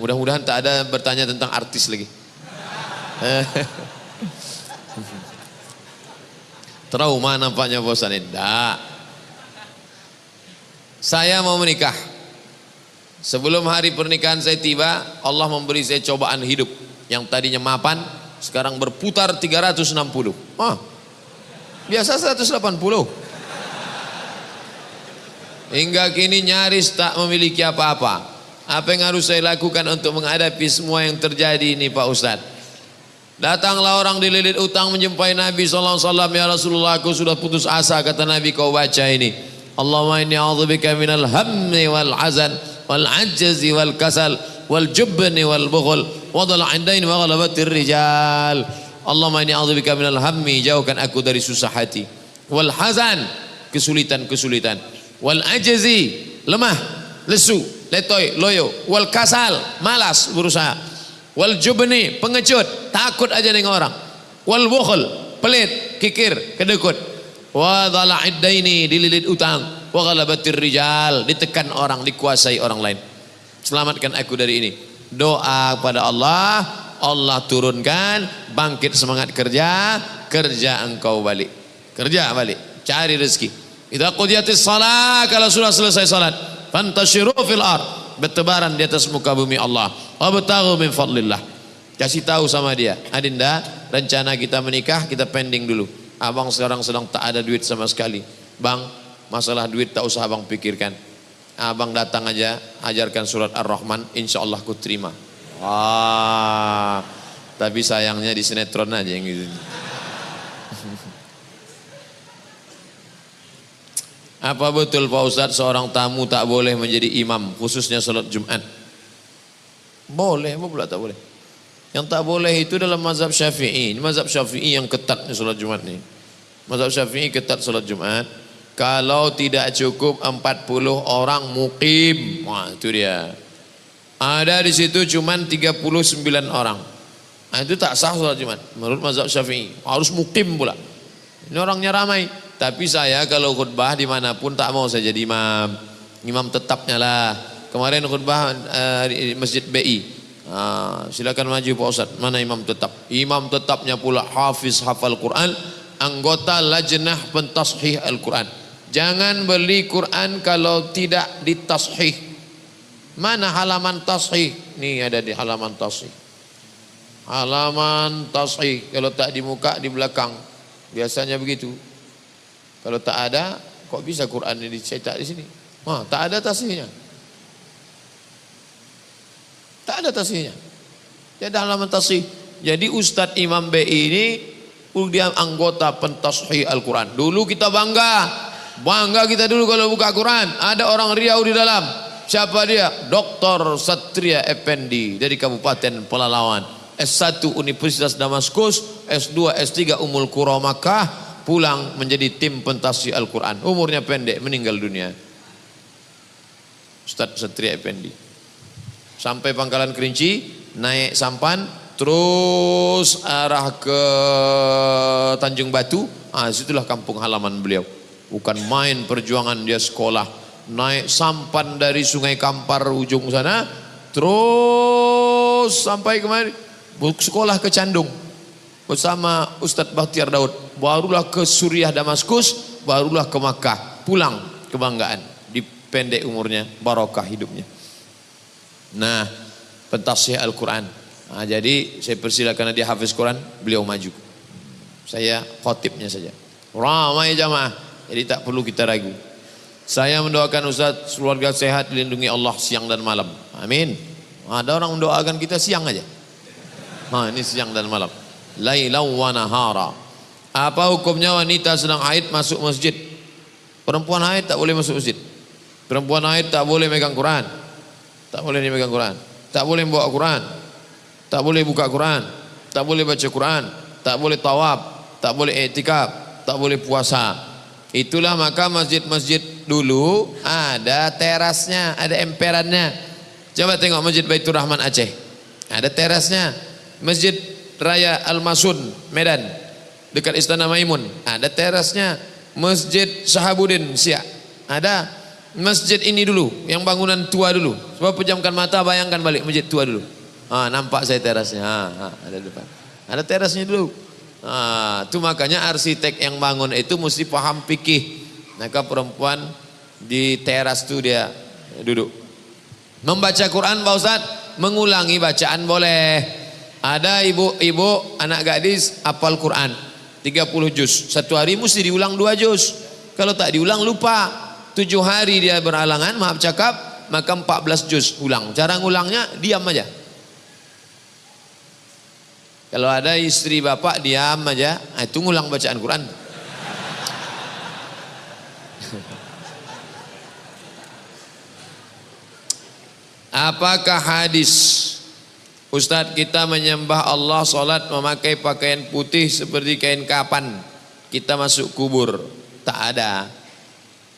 Mudah-mudahan tak ada bertanya tentang artis lagi. Trauma nampaknya bosan ini. Tidak. Saya mau menikah. Sebelum hari pernikahan saya tiba, Allah memberi saya cobaan hidup. Yang tadinya mapan, sekarang berputar 360. Biasa 180. Hingga kini nyaris tak memiliki apa-apa. Apa yang harus saya lakukan untuk menghadapi semua yang terjadi ini Pak Ustadz? Datanglah orang dililit utang menjumpai Nabi SAW. Ya Rasulullah, aku sudah putus asa. Kata Nabi, kau baca ini, Allahumma inni a'udzubika minal hammi wal hazan wal ajzi wal kasal wal jubni wal bukhul wa dhala'id dain wa ghalabatir rijal. Allahumma inni a'udzubika minal hammi, jauhkan aku dari susah hati, wal hazan, kesulitan-kesulitan, wal ajzi, lemah, lesu, letoy, loyo, wal kasal, malas berusaha, wal jubni, pengecut, takut aja dengan orang, wal bukhul, pelit, kikir, kedekut, wa dhala'id daini, dililit utang, wa ghalabatir rijal, ditekan orang, dikuasai orang lain. Selamatkan aku dari ini. Doa kepada Allah, Allah turunkan bangkit semangat kerja, kerja engkau balik, kerja balik, cari rezeki. Idza qudiyatis shalah, kalau sudah selesai salat, fantashiru fil ard, bertebaran di atas muka bumi Allah, wabtaghu min fadlillah. Kasih tahu sama dia, Adinda, rencana kita menikah kita pending dulu. Abang sekarang sedang tak ada duit sama sekali. Bang, masalah duit tak usah abang pikirkan. Abang datang aja, ajarkan surat Ar-Rahman, insya Allah ku terima. Wah, tapi sayangnya di sinetron aja yang gitu. Apa betul Pak Ustadz seorang tamu tak boleh menjadi imam khususnya salat Jumat? Boleh, apa pula tak boleh? Yang tak boleh itu dalam mazhab Syafi'i. Mazhab Syafi'i yang ketat salat Jumat ni. Mazhab Syafi'i ketat salat Jumat. Kalau tidak cukup 40 orang muqim, wah itu dia. Ada di situ cuman 39 orang. Nah, itu tak sah salat Jumat menurut mazhab Syafi'i. Harus muqim pula. Ini orangnya ramai. Tapi saya kalau khutbah dimanapun tak mau saya jadi imam. Imam tetapnya lah. Kemarin khutbah di Masjid BI. Silakan maju Pak Ustaz. Mana imam tetap? Imam tetapnya pula hafiz hafal Quran, anggota lajnah pentashih Al-Quran. Jangan beli Quran kalau tidak ditashih. Mana halaman tashih? Nih ada di halaman tashih. Halaman tashih. Kalau tak di muka, di belakang. Biasanya begitu. Kalau tak ada, kok bisa Quran ini dicetak di sini? Tak ada tasihnya. Tak ada tasihnya. Jadi halaman tasih. Jadi Ustadz Imam BI ini dia anggota pentashih Al-Quran. Dulu kita bangga kita dulu kalau buka Quran. Ada orang Riau di dalam. Siapa dia? Dr. Satria Effendi dari Kabupaten Pelalawan. S1 Universitas Damaskus, S2, S3 Ummul Qura Makkah, pulang menjadi tim pentashih Al-Quran. Umurnya pendek, meninggal dunia. Ustadz Satria Effendi. Sampai Pangkalan Kerinci, naik sampan, terus arah ke Tanjung Batu. Situlah kampung halaman beliau. Bukan main perjuangan dia sekolah. Naik sampan dari Sungai Kampar ujung sana, terus sampai kemari, sekolah ke Candung bersama Ustadz Bakhtiar Daud. Barulah ke Suriah Damaskus, barulah ke Makkah. Pulang kebanggaan. Di pendek umurnya, barokah hidupnya. Nah, pentashih Al-Quran. Jadi saya persilakan dia hafiz Quran, beliau maju. Saya khotibnya saja. Ramai jamaah, jadi tak perlu kita ragu. Saya mendoakan Ustaz keluarga sehat, dilindungi Allah siang dan malam. Amin. Ada orang mendoakan kita siang aja. Ini siang dan malam. Lailau wa nahara. Apa hukumnya wanita sedang haid masuk masjid? Perempuan haid tak boleh masuk masjid. Perempuan haid tak boleh megang Quran. Tak boleh dia megang Quran. Tak boleh bawa Quran. Tak boleh buka Quran. Tak boleh baca Quran. Tak boleh tawaf. Tak boleh i'tikaf. Tak boleh puasa. Itulah maka masjid-masjid dulu ada terasnya, ada emperannya. Coba tengok Masjid Baitur Rahman Aceh. Ada terasnya. Masjid Raya Al-Masun Medan dekat Istana Maimun, ada terasnya. Masjid Sahabuddin Siak ada. Masjid ini dulu, yang bangunan tua dulu. Coba pejamkan mata, bayangkan balik masjid tua dulu. Nampak saya terasnya. Ada depan. Ada terasnya dulu. Itu makanya arsitek yang bangun itu mesti paham fikih. Maka perempuan di teras itu dia duduk. Membaca Quran Pak Ustadz, mengulangi bacaan boleh. Ada ibu-ibu anak gadis hafal Quran 30 juz. Satu hari mesti diulang 2 juz. Kalau tak diulang lupa. 7 hari dia beralangan, maaf cakap, maka 14 juz ulang. Cara ngulangnya diam aja. Kalau ada istri bapak diam aja, itu ngulang bacaan Quran. Apakah hadis Ustadz kita menyembah Allah, sholat memakai pakaian putih seperti kain kapan kita masuk kubur? Tak ada.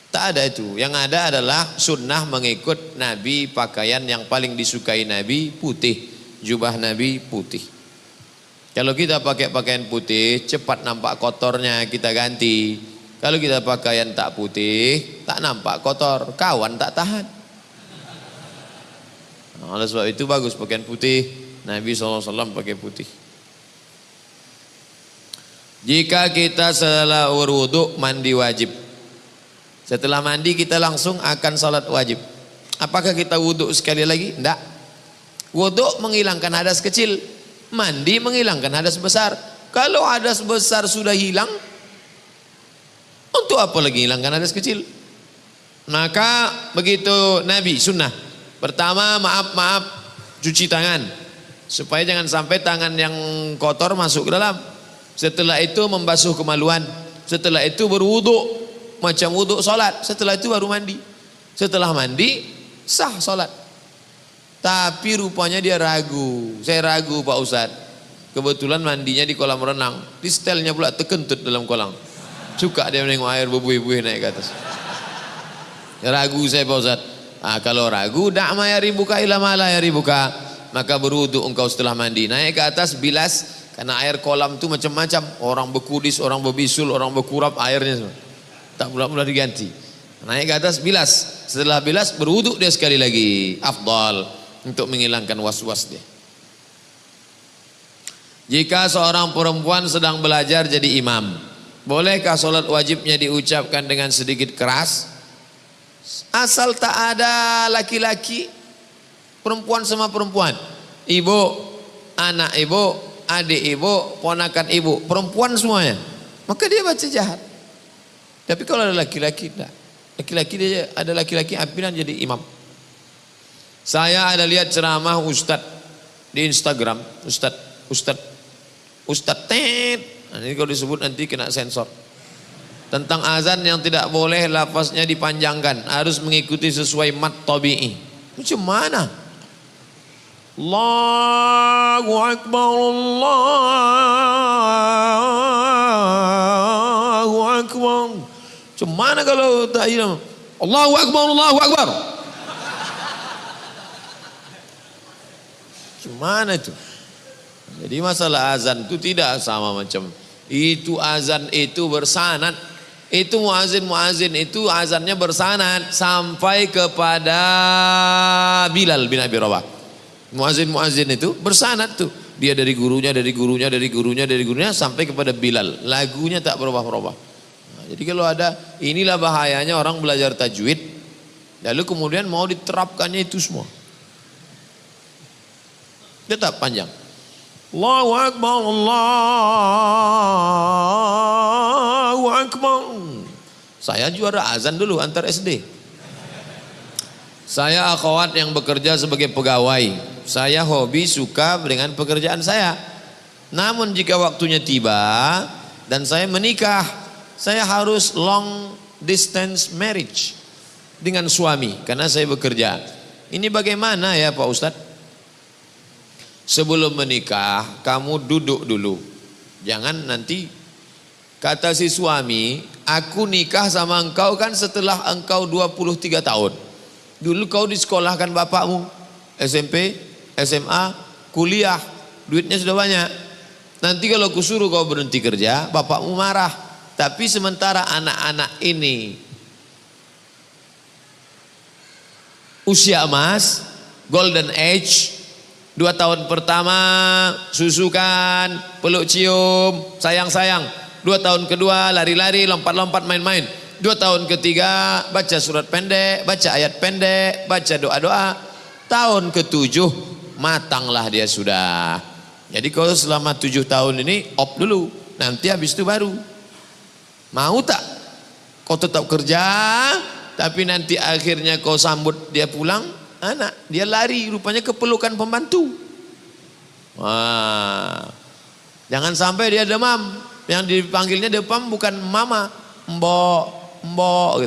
Tak ada itu. Yang ada adalah sunnah mengikut Nabi, pakaian yang paling disukai Nabi putih, jubah Nabi putih. Kalau kita pakai pakaian putih, cepat nampak kotornya, kita ganti. Kalau kita pakaian tak putih, tak nampak kotor, kawan tak tahan. Oleh sebab itu bagus pakaian putih. Nabi SAW pakai putih. Jika kita setelah berwudu mandi wajib. Setelah mandi kita langsung akan salat wajib. Apakah kita wudhu sekali lagi? Tidak. Wudhu menghilangkan hadas kecil, mandi menghilangkan hadas besar. Kalau hadas besar sudah hilang, untuk apa lagi hilangkan hadas kecil? Maka begitu Nabi sunnah. Pertama maaf cuci tangan, supaya jangan sampai tangan yang kotor masuk ke dalam. Setelah itu membasuh kemaluan. Setelah itu berwudhu macam wudhu solat. Setelah itu baru mandi. Setelah mandi sah solat. Tapi rupanya dia ragu. Saya ragu Pak Ustadz. Kebetulan mandinya di kolam renang. Di setelnya pula terkentut dalam kolam. Suka dia menengok air berbuih-buih naik ke atas. Ragu saya Pak Ustadz. Kalau ragu dak ma yaribuka ila ma la yaribuka. Maka berwudhu engkau setelah mandi. Naik ke atas bilas. Karena air kolam itu macam-macam. Orang berkudis, orang berbisul, orang berkurap airnya semua. Tak pula diganti. Naik ke atas bilas. Setelah bilas berwuduk dia sekali lagi. Afdal untuk menghilangkan was-was dia. Jika seorang perempuan sedang belajar jadi imam, bolehkah solat wajibnya diucapkan dengan sedikit keras? Asal tak ada laki-laki, perempuan sama perempuan, ibu, anak ibu, adik ibu, ponakan ibu, perempuan semuanya, maka dia baca jahat. Tapi kalau ada laki-laki, tidak. Laki-laki dia ada laki-laki ampinan jadi imam. Saya ada lihat ceramah Ustadz di Instagram, Ustadz Ted. Ini kalau disebut nanti kena sensor. Tentang azan yang tidak boleh lafaznya dipanjangkan, harus mengikuti sesuai mat tabi'i. Macam mana? Allahu Akbar, Allahu Akbar. Macam mana kalau tak hilang? Allahu Akbar, Allahu Akbar. Macam mana itu? Jadi masalah azan itu tidak sama macam itu. Azan itu bersanad. Itu muazin itu azannya bersanad sampai kepada Bilal bin Abi Rabah. Muazin itu bersanad tuh. Dia dari gurunya sampai kepada Bilal. Lagunya tak berubah-ubah. Jadi kalau ada, inilah bahayanya orang belajar tajwid, lalu kemudian mau diterapkannya itu semua. Tetap panjang. Allahu Akbar, Allahu Akbar. Saya juara azan dulu antar SD. Saya akhwat yang bekerja sebagai pegawai. Saya hobi suka dengan pekerjaan saya. Namun jika waktunya tiba dan saya menikah, saya harus long distance marriage dengan suami karena saya bekerja. Ini bagaimana ya Pak Ustadz? Sebelum menikah kamu duduk dulu. Jangan nanti kata si suami, aku nikah sama engkau kan setelah engkau 23 tahun. Dulu kau disekolahkan bapakmu, SMP, SMA, kuliah, duitnya sudah banyak. Nanti kalau kusuruh kau berhenti kerja, bapakmu marah. Tapi sementara anak-anak ini usia emas, golden age. 2 tahun pertama susukan, peluk cium, sayang-sayang. 2 tahun kedua lari-lari, lompat-lompat, main-main. 2 tahun ketiga baca surat pendek, baca ayat pendek, baca doa-doa. Tahun ke-7 matanglah dia sudah. Jadi kalau selama 7 tahun ini op dulu, nanti habis itu baru. Mau tak? Kau tetap kerja, tapi nanti akhirnya kau sambut dia pulang, anak dia lari rupanya kepelukan pembantu. Wah, jangan sampai dia demam. Yang dipanggilnya demam bukan mama, mbok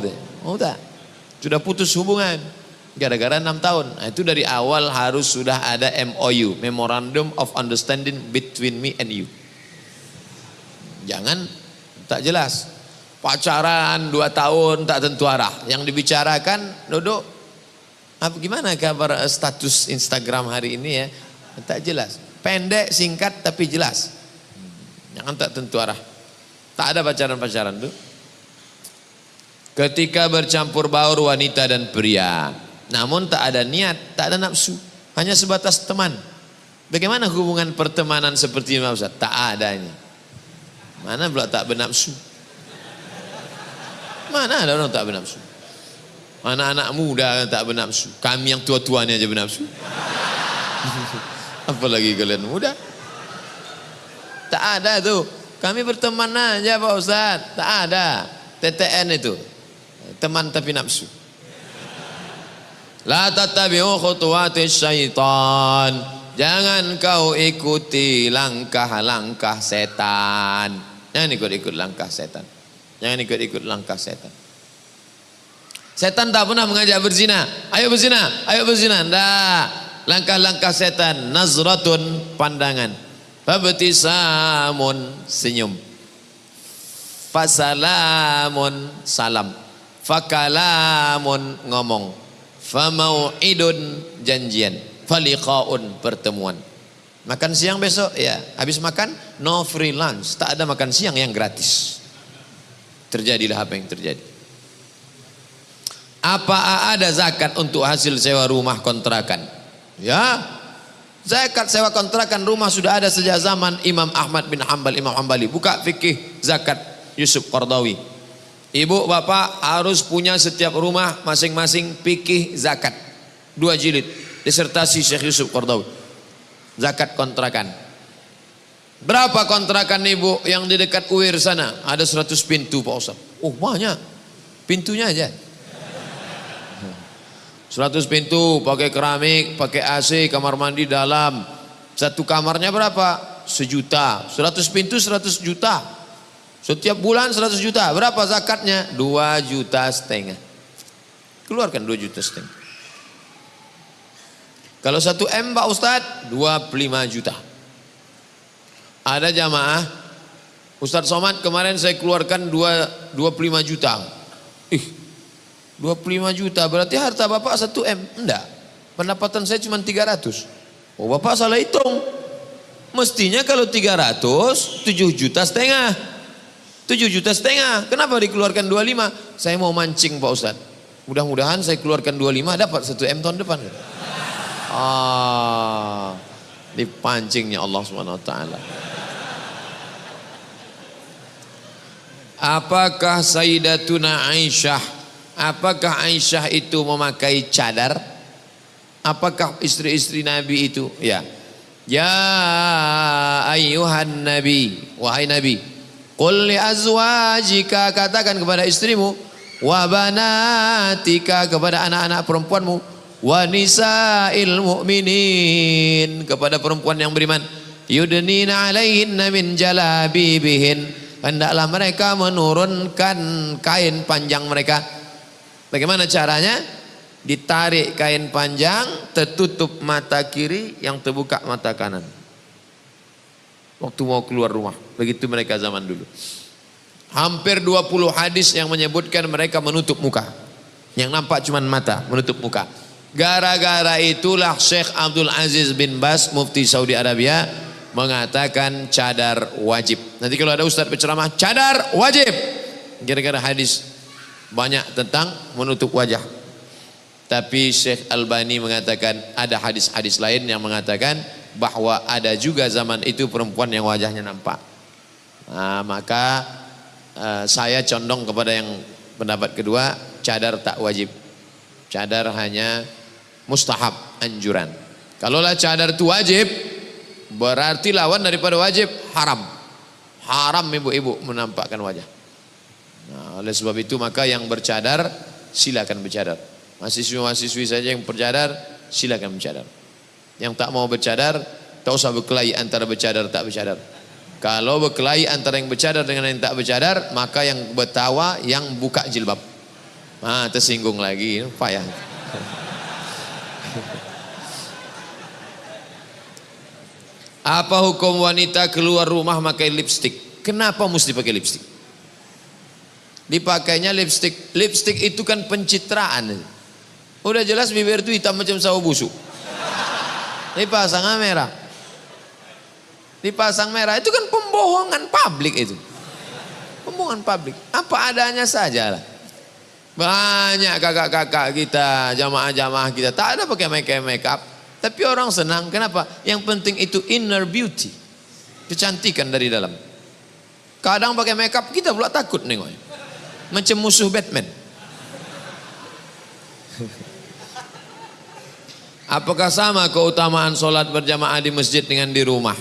gitu. Mau tak? Sudah putus hubungan gara-gara 6 tahun. Nah, itu dari awal harus sudah ada MOU, Memorandum of Understanding between me and you. Jangan tak jelas. Pacaran 2 tahun tak tentu arah. Yang dibicarakan, duduk, apa gimana kabar status Instagram hari ini ya? Tak jelas. Pendek, singkat tapi jelas. Jangan tak tentu arah. Tak ada pacaran-pacaran tuh. Ketika bercampur baur wanita dan pria, namun tak ada niat, tak ada nafsu, hanya sebatas teman. Bagaimana hubungan pertemanan seperti ini Ustaz? Tak adanya. Mana pula tak bernafsu? Mana ada orang tak bernafsu? Anak-anak muda tak bernafsu. Kami yang tua-tuanya aja bernafsu. Apalagi kalian muda. Tak ada tuh. Kami berteman aja Pak Ustaz. Tak ada. TTN itu. Teman tapi nafsu. La tattabi'u khutuwatis syaitan. Jangan kau ikuti langkah-langkah setan. Jangan ikut-ikut langkah setan. Jangan ikut-ikut langkah setan. Setan tak pernah mengajak berzina. Ayo berzina, ayo berzina. Nggak. Langkah-langkah setan. Nazratun, pandangan. Fabtisamun, senyum. Fasalamun, salam. Fakalamun, ngomong. Famau'idun, janjian. Faliqaun, pertemuan. Makan siang besok, ya. Habis makan, no free lunch. Tak ada makan siang yang gratis. Terjadilah apa yang terjadi. Apa ada zakat untuk hasil sewa rumah kontrakan? Ya, zakat sewa kontrakan rumah sudah ada sejak zaman Imam Ahmad bin Hanbal, Imam Hanbali. Buka fikih zakat Yusuf Qardawi. Ibu bapak harus punya setiap rumah masing-masing fikih zakat. 2 jilid. Disertasi Syekh Yusuf Qardawi. Zakat kontrakan. Berapa kontrakan ibu yang di dekat UIR sana? Ada 100 pintu Pak Ustaz. Oh banyak. Pintunya aja. 100 pintu, pakai keramik, pakai AC, kamar mandi dalam. Satu kamarnya berapa? 1 juta. 100 pintu 100 juta. Setiap bulan 100 juta. Berapa zakatnya? 2,5 juta. Keluarkan 2,5 juta. Kalau 1 M Pak Ustaz, 25 juta. Ada jamaah, Ustaz Somad kemarin saya keluarkan 25 juta. 25 juta berarti harta bapak 1 M. Enggak, pendapatan saya cuma 300. Oh bapak salah hitung. Mestinya kalau 300, 7,5 juta. 7,5 juta. Kenapa dikeluarkan 25? Saya mau mancing Pak Ustaz. Mudah-mudahan saya keluarkan 25 dapat 1 M tahun depan. Dipancingnya Allah Subhanahu wa taala. Apakah Sayyidatuna Aisyah, apakah Aisyah itu memakai cadar? Apakah istri-istri Nabi itu? Ya. Ya ayyuhan nabi, wahai Nabi, qul li azwajika, katakan kepada istrimu, wa banatika, kepada anak-anak perempuanmu, wa nisa'il mu'minin, kepada perempuan yang beriman, yudnina alaihinna min jalabibihin, hendaklah mereka menurunkan kain panjang mereka. Bagaimana caranya? Ditarik kain panjang, tertutup mata kiri, yang terbuka mata kanan. Waktu mau keluar rumah. Begitu mereka zaman dulu. Hampir 20 hadis yang menyebutkan mereka menutup muka. Yang nampak cuma mata, menutup muka. Gara-gara itulah Syekh Abdul Aziz bin Bas, Mufti Saudi Arabia, mengatakan cadar wajib. Nanti kalau ada ustaz berceramah, cadar wajib. Gara-gara hadis banyak tentang menutup wajah. Tapi Syekh Albani mengatakan ada hadis-hadis lain yang mengatakan bahwa ada juga zaman itu perempuan yang wajahnya nampak. Nah, maka saya condong kepada yang pendapat kedua, cadar tak wajib. Cadar hanya mustahab, anjuran. Kalaulah cadar itu wajib, berarti lawan daripada wajib haram. Haram ibu-ibu menampakkan wajah. Nah, oleh sebab itu maka yang bercadar silakan bercadar. Mahasiswi-mahasiswi saja yang bercadar silakan bercadar. Yang tak mau bercadar tak usah berkelahi antara bercadar tak bercadar. Kalau berkelahi antara yang bercadar dengan yang tak bercadar, maka yang bertawa yang buka jilbab. Ah, tersinggung lagi, payah. Apa hukum wanita keluar rumah pakai lipstik? Kenapa mesti pakai lipstik? Dipakainya lipstik. Lipstik itu kan pencitraan. Udah jelas bibir itu hitam macam sawo busuk. Dipasang merah. Dipasang merah itu kan pembohongan publik itu. Pembohongan publik. Apa adanya saja lah. Banyak kakak-kakak kita, jamaah-jamaah kita tak ada pakai make up. Tapi orang senang. Kenapa? Yang penting itu inner beauty. Kecantikan dari dalam. Kadang pakai make up kita pula takut nengok. Macam musuh Batman. Apakah sama keutamaan solat berjamaah di masjid dengan di rumah?